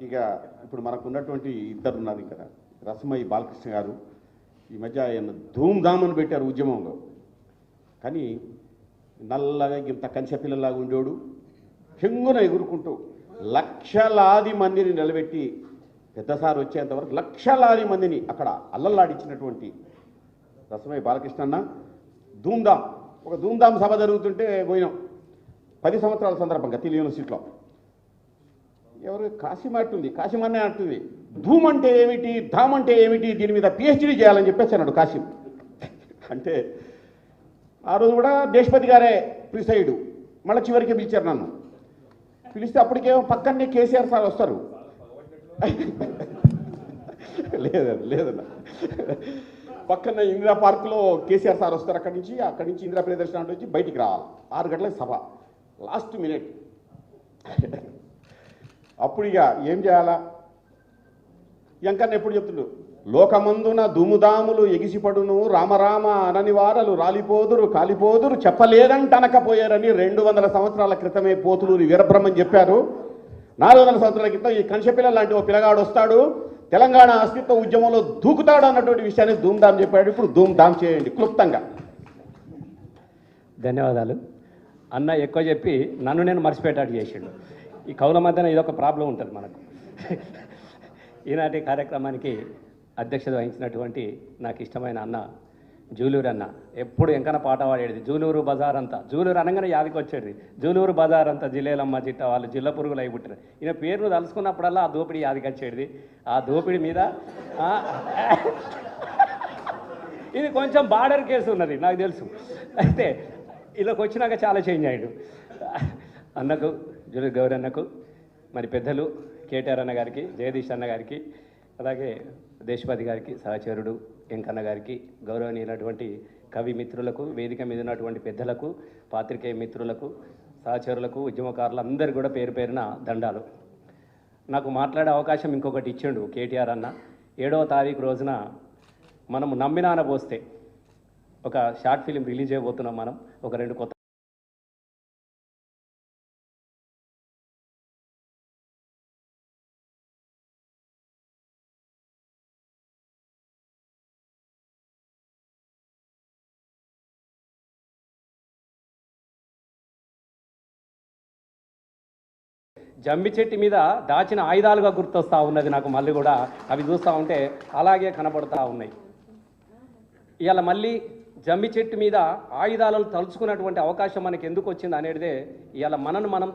ఇక ఇప్పుడు మనకున్నటువంటి ఇద్దరు ఉన్నారు ఇక్కడ, రసమయ్య బాలకృష్ణ గారు ఈ మధ్య ఆయన ధూమ్ధామ్ అని పెట్టారు ఉద్యమంలో. కానీ నల్లగా ఇంత కంచె పిల్లలాగా ఉండేవాడు హెంగున ఎగురుకుంటూ లక్షలాది మందిని నిలబెట్టి పెద్దసారి వచ్చేంతవరకు లక్షలాది మందిని అక్కడ అల్లల్లాడించినటువంటి రసమయ్య బాలకృష్ణ అన్న ధూమ్ధామ్, ఒక ధూమ్ధామ్ సభ జరుగుతుంటే పోయినాం 10 సంవత్సరాల సందర్భంగా ఢిల్లీ యూనివర్సిటీలో. ఎవరు కాశీం అంటుంది, కాశీం అన్నే అంటుంది ధూమ్ అంటే ఏమిటి, ధామ్ అంటే ఏమిటి, దీని మీద పిహెచ్డీ చేయాలని చెప్పేసి అన్నాడు కాశీం. అంటే ఆ రోజు కూడా దేశపతి గారే ప్రిసైడు, మళ్ళీ చివరికి పిలిచారు నన్ను. పిలిస్తే అప్పటికేమో పక్కనే కేసీఆర్ సార్ వస్తారు. లేదన్నా పక్కన ఇందిరా పార్కులో కేసీఆర్ సార్ వస్తారు. అక్కడి నుంచి ఇందిరా ప్రియదర్శన నుంచి బయటికి రావాలి. 6 గంటలకు సభ, లాస్ట్ మినిట్. అప్పుడు ఇక ఏం చేయాలా, ఎంకన్నా ఎప్పుడు చెప్తుండు, లోకమందున దుముదాములు ఎగిసిపడును రామరామ అనని వారలు రాలిపోదురు కాలిపోదురు చెప్పలేదంటనకపోయారని 200 సంవత్సరాల క్రితమే పోతులూరి వీరబ్రహ్మం చెప్పారు. 400 సంవత్సరాల క్రితం ఈ కంచెపిల్ల లాంటి ఓ పిల్లగాడు వస్తాడు, తెలంగాణ అస్తిత్వ ఉద్యమంలో దూకుతాడు అన్నటువంటి విషయాన్ని ధూమ్ధామ్ చెప్పాడు. ఇప్పుడు ధూమ్ధామ్ చేయండి క్లుప్తంగా. ధన్యవాదాలు అన్న. ఎక్కువ చెప్పి నన్ను నేను మర్చిపోయేటట్టు చేసిండు. ఈ కవుల మధ్యన ఇదొక ప్రాబ్లం ఉంటుంది మనకు. ఈనాటి కార్యక్రమానికి అధ్యక్షత వహించినటువంటి నాకు ఇష్టమైన అన్న జూలూరు అన్న. ఎప్పుడు ఎంకన్నా పాట పాడేది జూలూరు బజార్ అంతా, జూలూరు అనగానే యాదికి వచ్చేది జూలూరు బజార్ అంతా జిల్లేలమ్మ జిట్ట వాళ్ళు జిల్ల పురుగులు అయి పుట్టారు. ఈయన పేరును తలుసుకున్నప్పుడల్లా ఆ దోపిడీ యాదికి వచ్చేది. ఆ దోపిడీ మీద ఇది కొంచెం బార్డర్ కేసు ఉన్నది నాకు తెలుసు. అయితే ఇలాకి వచ్చినాక చాలా చేంజ్ అయ్యాడు. అన్నకు జూలూరు గౌరీ అన్నకు, మరి పెద్దలు కేటీఆర్ అన్న గారికి, జగదీష్ అన్న గారికి, అలాగే దేశపతి గారికి, సహచరుడు వెంకన్న గారికి, గౌరవనీయులైనటువంటి కవి మిత్రులకు, వేదిక మీద ఉన్నటువంటి పెద్దలకు, పాత్రికేయ మిత్రులకు, సహచరులకు, ఉద్యమకారులందరూ కూడా పేరు పేరున దండాలు. నాకు మాట్లాడే అవకాశం ఇంకొకటి ఇచ్చిండు కేటీఆర్ అన్న. 7వ తారీఖు రోజున మనము నమ్మినాన పోస్తే ఒక షార్ట్ ఫిలిం రిలీజ్ అయిపోతున్నాం. మనం ఒక 2 కొత్త జంబి చెట్టు మీద దాచిన ఆయుధాలుగా గుర్తొస్తూ ఉన్నది నాకు. మళ్ళీ కూడా అవి చూస్తూ ఉంటే అలాగే కనబడుతూ ఉన్నాయి. ఇవాళ మళ్ళీ జంబి చెట్టు మీద ఆయుధాలను తలుచుకున్నటువంటి అవకాశం మనకి ఎందుకు వచ్చింది అనేదే ఇవాళ మనం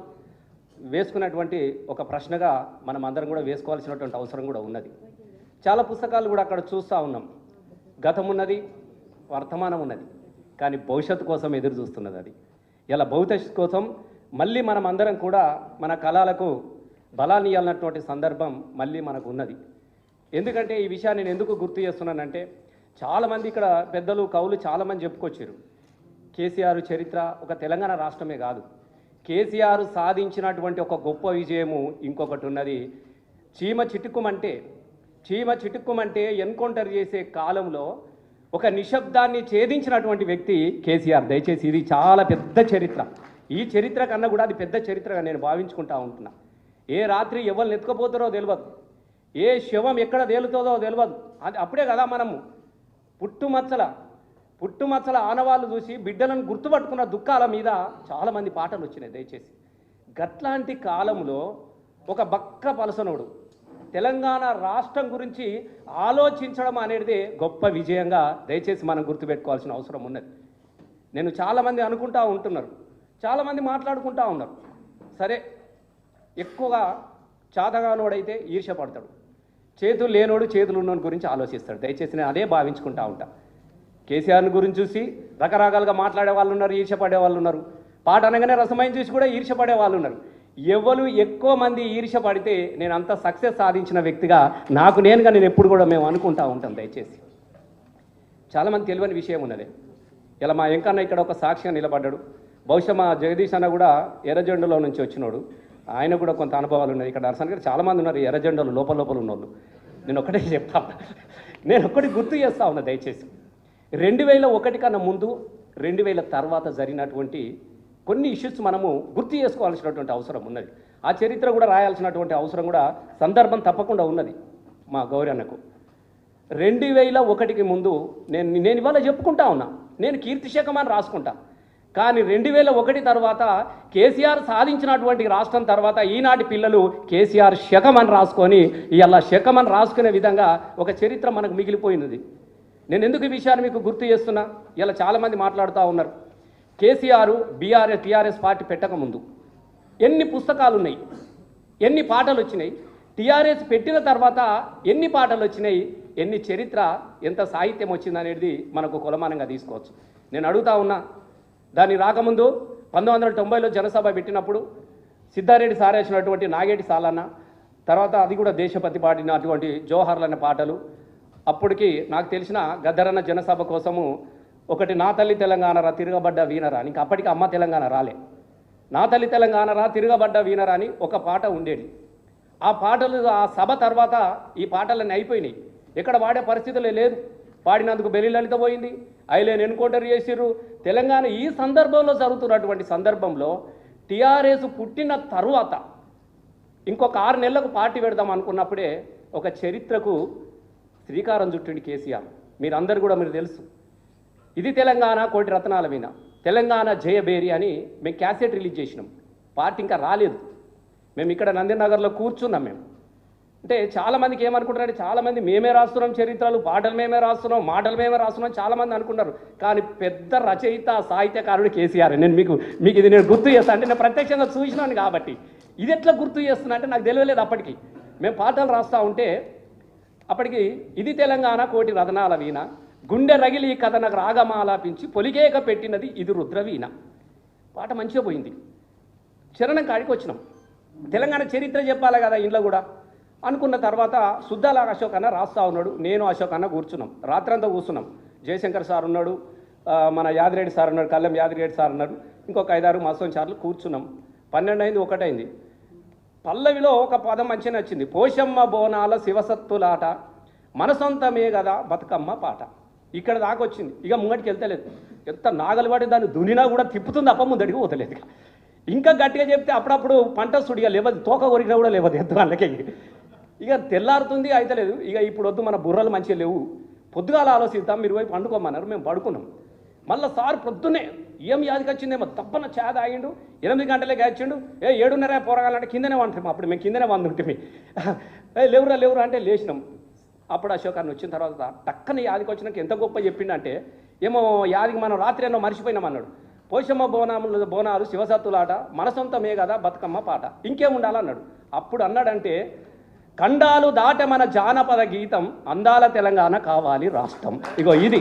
వేసుకున్నటువంటి ఒక ప్రశ్నగా మనం అందరం కూడా వేసుకోవాల్సినటువంటి అవసరం కూడా ఉన్నది. చాలా పుస్తకాలు కూడా అక్కడ చూస్తూ ఉన్నాం. గతం ఉన్నది, వర్తమానం ఉన్నది, కానీ భవిష్యత్తు కోసం ఎదురు చూస్తున్నది అది. ఇలా భవిష్యత్తు కోసం మళ్ళీ మనం అందరం కూడా మన కళలకు బలాన్ని ఇవ్వాలన్నటువంటి సందర్భం మళ్ళీ మనకు ఉన్నది. ఎందుకంటే ఈ విషయాన్ని నేను ఎందుకు గుర్తు చేస్తున్నానంటే, చాలామంది ఇక్కడ పెద్దలు కవులు చాలామంది చెప్పుకొచ్చారు. కేసీఆర్ చరిత్ర ఒక తెలంగాణ రాష్ట్రమే కాదు, కేసీఆర్ సాధించినటువంటి ఒక గొప్ప విజయము ఇంకొకటి ఉన్నది. చీమ చిటుక్కుమంటే ఎన్కౌంటర్ చేసే కాలంలో ఒక నిశ్శబ్దాన్ని ఛేదించినటువంటి వ్యక్తి కేసీఆర్. దయచేసి ఇది చాలా పెద్ద చరిత్ర. ఈ చరిత్ర కన్నా కూడా అది పెద్ద చరిత్రగా నేను భావించుకుంటా ఉంటున్నా. ఏ రాత్రి ఎవరిని ఎత్తుకపోతారో తెలియదు, ఏ శవం ఎక్కడ తేలుతుందో తెలియదు. అది అప్పుడే కదా మనము పుట్టుమచ్చల ఆనవాళ్ళు చూసి బిడ్డలను గుర్తుపట్టుకున్న దుఃఖాల మీద చాలామంది పాటలు వచ్చినాయి. దయచేసి గట్లాంటి కాలంలో ఒక బక్క పలసనోడు తెలంగాణ రాష్ట్రం గురించి ఆలోచించడం అనేది గొప్ప విజయంగా దయచేసి మనం గుర్తుపెట్టుకోవాల్సిన అవసరం ఉన్నది. నేను చాలామంది అనుకుంటా ఉంటున్నారు, చాలామంది మాట్లాడుకుంటూ ఉన్నారు. సరే, ఎక్కువగా చాతగానోడైతే ఈర్ష్యపడతాడు, చేతులు లేనోడు చేతులు ఉన్నోని గురించి ఆలోచిస్తాడు. దయచేసి నేను అదే భావించుకుంటా ఉంటా. కేసీఆర్ని గురించి చూసి రకరకాలుగా మాట్లాడే వాళ్ళు ఉన్నారు, ఈర్ష్యపడే వాళ్ళు ఉన్నారు. పాట అనగానే రసమైన చూసి కూడా ఈర్ష్యపడే వాళ్ళు ఉన్నారు. ఎవరు ఎక్కువ మంది ఈర్ష్యపడితే నేను అంత సక్సెస్ సాధించిన వ్యక్తిగా నాకు నేనుగా నేను ఎప్పుడు కూడా మేము అనుకుంటా ఉంటాం. దయచేసి చాలామంది తెలియని విషయం ఉన్నది. ఇలా మా వెంకన్న ఇక్కడ ఒక సాక్షిగా నిలబడ్డాడు. బహుశా మా జగదీష్ అన్న కూడా ఎర్రజెండలో నుంచి వచ్చినోడు, ఆయన కూడా కొంత అనుభవాలు ఉన్నాయి. ఇక్కడ నరసన్ గారు చాలామంది ఉన్నారు ఎర్రజెండలు లోపల ఉన్నోళ్ళు. నేను ఒకటే చెప్తాను, నేను ఒక్కటి గుర్తు చేస్తా ఉన్నా. దయచేసి 2001 కన్నా ముందు 2000 తర్వాత జరిగినటువంటి కొన్ని ఇష్యూస్ మనము గుర్తు చేసుకోవాల్సినటువంటి అవసరం ఉన్నది. ఆ చరిత్ర కూడా రాయాల్సినటువంటి అవసరం కూడా సందర్భం తప్పకుండా ఉన్నది మా గౌరీ అన్నకు. 2001కి ముందు నేను ఇవాళ చెప్పుకుంటా ఉన్నా, నేను కీర్తిశకం అని రాసుకుంటా. కానీ 2001 తర్వాత కేసీఆర్ సాధించినటువంటి రాష్ట్రం తర్వాత ఈనాటి పిల్లలు కేసీఆర్ శకం అని రాసుకొని ఇలా శకం అని రాసుకునే విధంగా ఒక చరిత్ర మనకు మిగిలిపోయినది. నేను ఎందుకు ఈ విషయాన్ని మీకు గుర్తు చేస్తున్నా, ఇలా చాలామంది మాట్లాడుతూ ఉన్నారు. కేసీఆర్ టీఆర్ఎస్ పార్టీ పెట్టకముందు ఎన్ని పుస్తకాలు ఉన్నాయి, ఎన్ని పాటలు వచ్చినాయి, టీఆర్ఎస్ పెట్టిన తర్వాత ఎన్ని పాటలు వచ్చినాయి, ఎన్ని చరిత్ర, ఎంత సాహిత్యం వచ్చిందనేది మనకు కొలమానంగా తీసుకోవచ్చు. నేను అడుగుతా ఉన్నా, దాన్ని రాకముందు 1990లో జనసభ పెట్టినప్పుడు సిద్ధారెడ్డి సారేసినటువంటి నాగేటి సాలన్న, తర్వాత అది కూడా దేశపతి పాడినటువంటి జోహర్లు అనే పాటలు, అప్పటికి నాకు తెలిసిన గద్దరన్న జనసభ కోసము ఒకటి నా తల్లి తెలంగాణ రా తిరగబడ్డ వీనరా, ఇంకా అప్పటికి అమ్మ తెలంగాణ రాలే, నా తల్లి తెలంగాణ రా తిరగబడ్డ వీనరా అని ఒక పాట ఉండేది. ఆ పాటలు ఆ సభ తర్వాత ఈ పాటలన్నీ అయిపోయినాయి, ఎక్కడ వాడే పరిస్థితులే లేదు. పాడినందుకు బెల్లి లలిత పోయింది, ఐలేన్ ఎన్కౌంటర్ చేసిర్రు. తెలంగాణ ఈ సందర్భంలో జరుగుతున్నటువంటి సందర్భంలో టీఆర్ఎస్ పుట్టిన తరువాత ఇంకొక 6 నెలలకు పార్టీ పెడదాం అనుకున్నప్పుడే ఒక చరిత్రకు శ్రీకారం చుట్టిండి కేసీఆర్. మీరందరూ కూడా మీరు తెలుసు, ఇది తెలంగాణ కోటి రత్నాల మీద తెలంగాణ జయబేరి అని మేము క్యాసెట్ రిలీజ్ చేసినాం. పార్టీ ఇంకా రాలేదు, మేము ఇక్కడ నందినగర్లో కూర్చున్నాం. మేము అంటే చాలామందికి ఏమనుకుంటారంటే, చాలామంది మేమే రాస్తున్నాం చరిత్రలు, పాటలు మేమే రాస్తున్నాం, మాటలు మేమే రాస్తున్నాం చాలామంది అనుకున్నారు. కానీ పెద్ద రచయిత సాహిత్యకారుడు కేసీఆర్. నేను మీకు ఇది నేను గుర్తు చేస్తాను, అంటే నేను ప్రత్యక్షంగా చూసినాను కాబట్టి. ఇది ఎట్లా గుర్తు చేస్తున్నా అంటే నాకు తెలియలేదు. అప్పటికి మేము పాటలు రాస్తూ ఉంటే అప్పటికి ఇది తెలంగాణ కోటి రతనాల వీణ, గుండె రగిలి కథనకు రాగమాలాపించి పొలిగేక పెట్టినది ఇది రుద్రవీణ. పాట మంచిగా పోయింది. చరణం కాడికి వచ్చినాం, తెలంగాణ చరిత్ర చెప్పాలి కదా ఇంట్లో కూడా అనుకున్న తర్వాత సుద్దాల అశోక్ అన్న రాస్తా ఉన్నాడు, నేను అశోక్ అన్న కూర్చున్నాం, రాత్రంతా కూర్చున్నాం. జయశంకర్ సార్ ఉన్నాడు, మన యాదిరెడ్డి సార్ ఉన్నాడు, కళ్ళెం యాదిరెడ్డి సార్ ఉన్నారు, ఇంకొక 5-6 మాసం సార్లు కూర్చున్నాం. 12 అయింది, 1 అయింది. పల్లవిలో ఒక పదం మంచిగా నచ్చింది, పోషమ్మ బోనాల శివసత్తులాట మనసొంతమే కదా బతుకమ్మ పాట. ఇక్కడ దాకా వచ్చింది, ఇక ముంగటికి వెళ్తలేదు. ఎంత నాగలు పడి దాన్ని దునినా కూడా తిప్పుతుంది అప్ప, ముందడికి పోతలేదు. ఇంకా గట్టిగా చెప్తే అప్పుడప్పుడు పంట సుడిగా లేవదు, తోక కొరికినా కూడా లేవదు ఎత్తు వాళ్ళకి. ఇక తెల్లారుతుంది అయితలేదు. ఇక ఇప్పుడు వద్దు, మన బుర్రలు మంచిగా లేవు, పొద్దుగాల ఆలోచిద్దాం, మీరు పోయి పండుకోమన్నారు. మేము పడుకున్నాం. మళ్ళీ సార్ పొద్దున్నే ఏం యాదికి వచ్చిందేమో తప్పన చేద ఆగిండు, 8 గంటలకే వచ్చిండు. 7:30 పోరగాలంటే కిందనే వంటాం. అప్పుడు మేము కిందనే వండుంటే లేవురా అంటే లేచినాం. అప్పుడు అశోక్ అన్న వచ్చిన తర్వాత టక్కన యాదికి వచ్చినాక ఎంత గొప్ప చెప్పిండంటే, ఏమో యాదికి మనం రాత్రి ఎన్నో మర్చిపోయినాం అన్నాడు. పోషమ్మ బోనాలు శివసత్తులాట మనసొంతమే కదా బతుకమ్మ పాట, ఇంకేముండాలన్నాడు. అప్పుడు అన్నాడంటే, ఖండాలు దాట మన జానపద గీతం, అందాల తెలంగాణ కావాలి రాష్ట్రం. ఇగో ఇది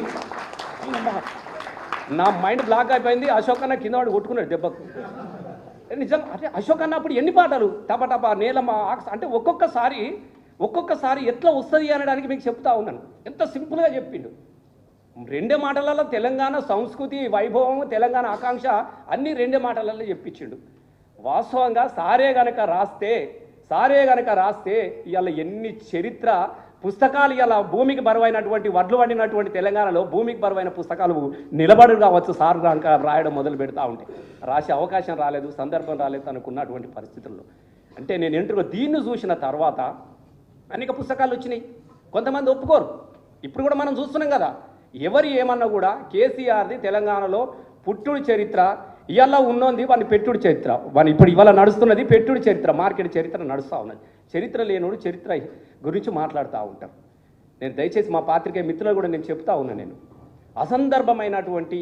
నా మైండ్ బ్లాక్ అయిపోయింది. అశోక్ అన్న కింద వాడు కొట్టుకున్నాడు దెబ్బకు. నిజం అంటే అశోక్ అన్న అప్పుడు ఎన్ని పాటలు టపటపా నేలమా అంటే ఒక్కొక్కసారి ఎట్లా వస్తుంది అనడానికి మీకు చెప్తా ఉన్నాను. ఎంత సింపుల్గా చెప్పిండు. 2 మాటలలో తెలంగాణ సంస్కృతి వైభవం, తెలంగాణ ఆకాంక్ష అన్నీ 2 మాటలలో చెప్పించిండు. వాస్తవంగా సారే గనక రాస్తే ఇవాళ ఎన్ని చరిత్ర పుస్తకాలు, ఇలా భూమికి బరువైనటువంటి వడ్లు వండినటువంటి తెలంగాణలో భూమికి బరువైన పుస్తకాలు నిలబడు కావచ్చు సార్ కనుక రాయడం మొదలు పెడతా ఉంటే. రాసే అవకాశం రాలేదు, సందర్భం రాలేదు అనుకున్నటువంటి పరిస్థితుల్లో. అంటే నేను ఇంటర్వ్యూ దీన్ని చూసిన తర్వాత అనేక పుస్తకాలు వచ్చినాయి. కొంతమంది ఒప్పుకోరు. ఇప్పుడు కూడా మనం చూస్తున్నాం కదా, ఎవరు ఏమన్నా కూడా కేసీఆర్ది తెలంగాణలో పుట్టుడు చరిత్ర, ఇవాళ ఉన్నది వాని పెట్టుడు చరిత్ర, ఇప్పుడు ఇవాళ నడుస్తున్నది పెట్టుడు చరిత్ర, మార్కెట్ చరిత్ర నడుస్తూ ఉన్నది. చరిత్ర లేనోడు చరిత్ర గురించి మాట్లాడుతూ ఉంటారు. నేను దయచేసి మా పాత్రికేయ మిత్రులు కూడా నేను చెప్తా ఉన్నా, నేను అసందర్భమైనటువంటి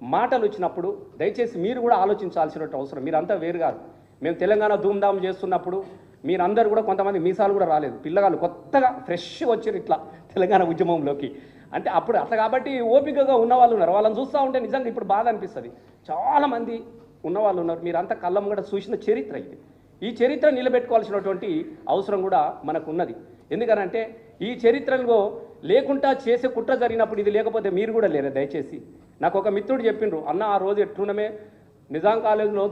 మాటలు వచ్చినప్పుడు దయచేసి మీరు కూడా ఆలోచించాల్సిన అవసరం. మీరంతా వేరు కాదు. మేము తెలంగాణ ధూమ్ధామ్ చేస్తున్నప్పుడు మీరందరూ కూడా, కొంతమంది మీసాలు కూడా రాలేదు, పిల్లగాళ్ళు కొత్తగా ఫ్రెష్ వచ్చారు ఇట్లా తెలంగాణ ఉద్యమంలోకి. అంటే అప్పుడు అట్లా కాబట్టి ఓపికగా ఉన్నవాళ్ళు ఉన్నారు. వాళ్ళని చూస్తూ ఉంటే నిజంగా ఇప్పుడు బాధ అనిపిస్తుంది. చాలామంది ఉన్నవాళ్ళు ఉన్నారు. మీరంతా కళ్ళం కూడా చూసిన చరిత్ర ఇది. ఈ చరిత్ర నిలబెట్టుకోవాల్సినటువంటి అవసరం కూడా మనకు ఉన్నది. ఎందుకనంటే ఈ చరిత్రలో లేకుండా చేసే కుట్ర జరిగినప్పుడు ఇది లేకపోతే మీరు కూడా లేరు. దయచేసి నాకు ఒక మిత్రుడు చెప్పిండ్రు, అన్న ఆ రోజు ఎట్లున్నమే నిజాం కాలేజీలో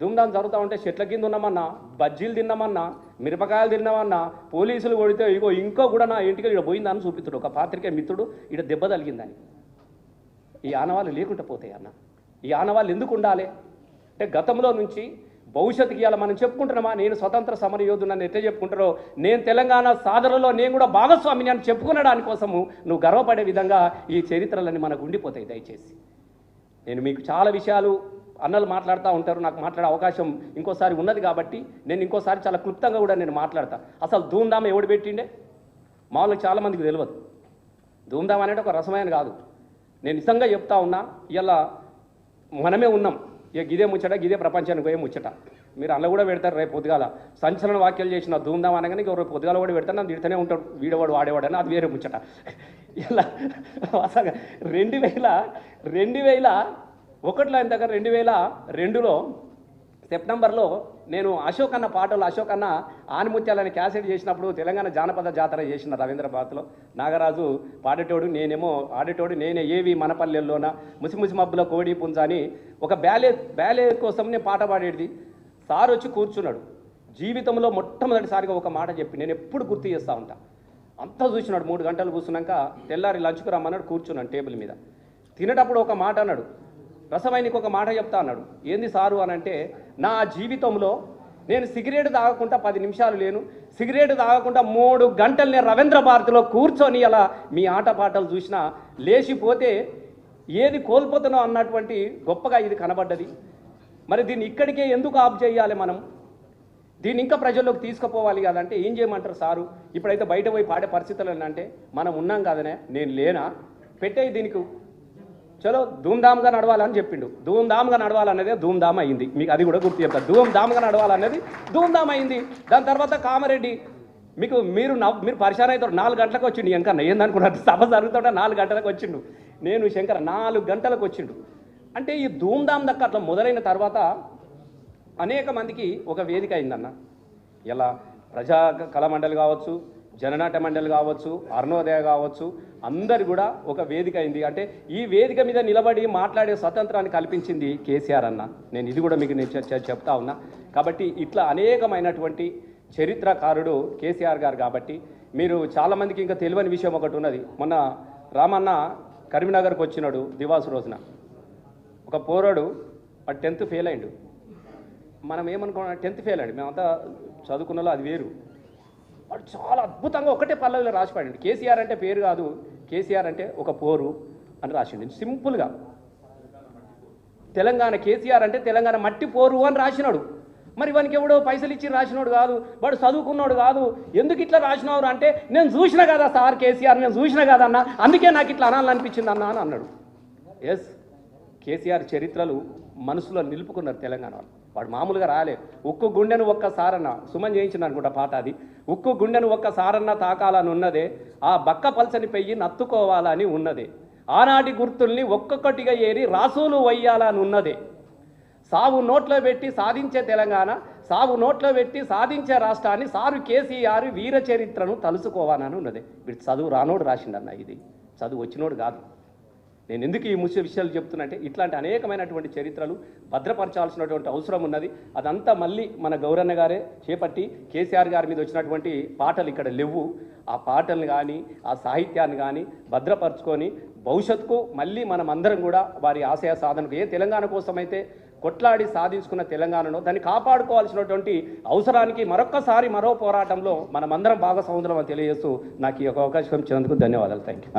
ధూమ్ధాం జరుగుతూ ఉంటే చెట్ల కింద ఉన్నామన్నా, బజ్జీలు తిన్నామన్నా, మిరపకాయలు తిన్నామన్నా, పోలీసులు కొడితే ఇగో ఇంకో కూడా నా ఇంటికి ఇక్కడ పోయిందని చూపిస్తాడు ఒక పాత్రికేయ మిత్రుడు. ఇక్కడ దెబ్బ తగిలిందని. ఈ ఆనవాళ్ళు లేకుండా పోతాయి అన్న. ఈ ఆనవాళ్ళు ఎందుకు ఉండాలి అంటే, గతంలో నుంచి భవిష్యత్తుకి ఇవాళ మనం చెప్పుకుంటున్నామా, నేను స్వతంత్ర సమర యోధుడు నన్ను ఎట్లా చెప్పుకుంటారో, నేను తెలంగాణ సాధనలో నేను కూడా భాగస్వామిని అని చెప్పుకునే దానికోసము నువ్వు గర్వపడే విధంగా ఈ చరిత్రలన్నీ మనకు ఉండిపోతాయి. దయచేసి నేను మీకు చాలా విషయాలు అన్నలు మాట్లాడుతూ ఉంటారు, నాకు మాట్లాడే అవకాశం ఇంకోసారి ఉన్నది కాబట్టి నేను ఇంకోసారి చాలా క్లుప్తంగా కూడా నేను మాట్లాడతా. అసలు ధూమ్ధామ్ ఎవడు పెట్టిండే మామూలుగా చాలామందికి తెలియదు. ధూమ్ధామ్ అనేది ఒక రసమైన కాదు. నేను నిజంగా చెప్తా ఉన్నా, ఇలా మనమే ఉన్నాం. ఇక గిదే ముచ్చట, గిదే ప్రపంచానికి పోయే ముచ్చట. మీరు అలా కూడా పెడతారు రేపు పొద్దుగాల సంచలన వ్యాఖ్యలు చేసిన ధూమ్ధామ్ అనగానే రేపు పొద్దుగాల కూడా పెడతాను, నన్ను తిడుతూనే ఉంటాడు వీడవాడు వాడేవాడు అని, అది వేరే ముచ్చట. ఇలా అసలు 2001లో ఆయన దగ్గర 2002లో సెప్టెంబర్లో నేను అశోక్ అన్న పాటలు, అశోక్ అన్న ఆనిముత్యాలని క్యాసెట్ చేసినప్పుడు తెలంగాణ జానపద జాతర చేసిన రవీంద్రబాద్లో నాగరాజు పాడేటోడు, నేనేమో ఆడేటోడు, నేనే ఏవి మనపల్లెల్లోన ముసిముసి మబ్బుల కోడి పుంజ అని ఒక బ్యాలే కోసం నేను పాట పాడేది. సార్ వచ్చి కూర్చున్నాడు. జీవితంలో మొట్టమొదటిసారిగా ఒక మాట చెప్పి నేను ఎప్పుడు గుర్తు చేస్తూ ఉంటా. అంతా చూసినాడు. 3 గంటలు కూర్చున్నాక తెల్లారి లంచ్కు రమ్మన్నాడు. కూర్చున్నాను టేబుల్ మీద. తినేటప్పుడు ఒక మాట అన్నాడు, రసమైనకి ఒక మాట చెప్తా అన్నాడు. ఏంది సారు అని అంటే, నా జీవితంలో నేను సిగరెట్ తాగకుండా 10 నిమిషాలు లేను, సిగరెట్ తాగకుండా 3 గంటలు నేను రవీంద్ర భారతిలో కూర్చొని అలా మీ ఆటపాటలు చూసినా లేచిపోతే ఏది కోల్పోతున్నావు అన్నటువంటి గొప్పగా ఇది కనబడ్డది. మరి దీన్ని ఇక్కడికే ఎందుకు ఆఫ్ చేయాలి, మనం దీన్ని ఇంకా ప్రజల్లోకి తీసుకుపోవాలి కదంటే ఏం చేయమంటారు సారు? ఇప్పుడైతే బయట పోయి పాడే పరిస్థితులు అంటే మనం ఉన్నాం కదనే, నేను లేనా, పెట్టేయి దీనికి, చలో ధూమ్ధామ్గా నడవాలని చెప్పిండు. ధూమ్ధామ్గా నడవాలన్నదే ధూమ్ధామ్ అయింది. మీకు అది కూడా గుర్తు చెప్తారు. ధూమ్ధామ్గా నడవాలన్నది ధూమ్ధామ్ అయింది. దాని తర్వాత కామారెడ్డి మీరు పరిశాన్ అవుతారు. 4 గంటలకు వచ్చిండు. ఎంకన్నా ఏందనుకున్నారు, సభ జరుగుతుంటే 4 గంటలకు వచ్చిండు. నేను శంకర్ 4 గంటలకు వచ్చిండు. అంటే ఈ ధూమ్ధామ్ దక్క అట్లా మొదలైన తర్వాత అనేక మందికి ఒక వేదిక అయిందన్న. ఇలా ప్రజా కళామండలి కావచ్చు, జననాట్య మండలి కావచ్చు, అరుణోదయ కావచ్చు, అందరు కూడా ఒక వేదిక అయింది. అంటే ఈ వేదిక మీద నిలబడి మాట్లాడే స్వతంత్రాన్ని కల్పించింది కేసీఆర్ అన్న. నేను ఇది కూడా మీకు చెప్తా ఉన్నా. కాబట్టి ఇట్లా అనేకమైనటువంటి చరిత్రకారుడు కేసీఆర్ గారు. కాబట్టి మీరు చాలామందికి ఇంకా తెలియని విషయం ఒకటి ఉన్నది. మొన్న రామన్న కరీంనగర్కి వచ్చినాడు దివాసు రోజున. ఒక పోరాడు వాడు 10th ఫెయిల్ అయిండు. మనం ఏమనుకున్నాం, 10th ఫెయిల్ అయ్యాడు, మేమంతా చదువుకున్నలో అది వేరు. వాడు చాలా అద్భుతంగా ఒకటే పల్లవిలో రాసిపాడండి. కేసీఆర్ అంటే పేరు కాదు, కేసీఆర్ అంటే ఒక పోరు అని రాసిండు. సింపుల్గా తెలంగాణ కేసీఆర్ అంటే తెలంగాణ మట్టి పోరు అని రాసినాడు. మరి వానికి ఎవడో పైసలు ఇచ్చి రాసినోడు కాదు, వాడు చదువుకున్నాడు కాదు. ఎందుకు ఇట్లా రాసినవారు అంటే, నేను చూసిన కదా సార్ కేసీఆర్, నేను చూసిన కదా అన్న, అందుకే నాకు ఇట్లా అనాలనిపించింది అన్న అని అన్నాడు. ఎస్, కేసీఆర్ చరిత్రలు మనసులో నిలుపుకున్నారు తెలంగాణ వాళ్ళు. వాడు మామూలుగా రాలే. ఉక్కు గుండెను ఒక్కసారన్న సుమన్ చేయించింది అనుకుంటా పాట అది. ఉక్కు గుండెను ఒక్కసారన్న తాకాలని ఉన్నదే, ఆ బక్క పల్సని పెయ్యి నత్తుకోవాలని ఉన్నదే, ఆనాటి గుర్తుల్ని ఒక్కొక్కటిగా ఏరి రాసులు వయ్యాలని ఉన్నదే, సావు నోట్లో పెట్టి సాధించే తెలంగాణ, సావు నోట్లో పెట్టి సాధించే రాష్ట్రాన్ని సారు కేసీఆర్ వీర చరిత్రను తలుసుకోవాలని ఉన్నదే. వీడు చదువు రానోడు రాసిండన్న, ఇది చదువు వచ్చినోడు కాదు. నేను ఎందుకు ఈ ముఖ్య విషయాలు చెప్తున్నంటే, ఇట్లాంటి అనేకమైనటువంటి చరిత్రలు భద్రపరచాల్సినటువంటి అవసరం ఉన్నది. అదంతా మళ్ళీ మన గౌరన్న గారే చేపట్టి కేసీఆర్ గారి మీద వచ్చినటువంటి పాటలు ఇక్కడ లేవు. ఆ పాటలను కానీ ఆ సాహిత్యాన్ని కానీ భద్రపరచుకొని భవిష్యత్తుకు మళ్ళీ మనం అందరం కూడా వారి ఆశయ సాధనకు, ఏ తెలంగాణ కోసమైతే కొట్లాడి సాధించుకున్న తెలంగాణను దాన్ని కాపాడుకోవాల్సినటువంటి అవసరానికి మరొక్కసారి మరో పోరాటంలో మనమందరం భాగస్వాములం అని తెలియజేస్తూ నాకు ఈ అవకాశం ఇచ్చినందుకు ధన్యవాదాలు. Thank you.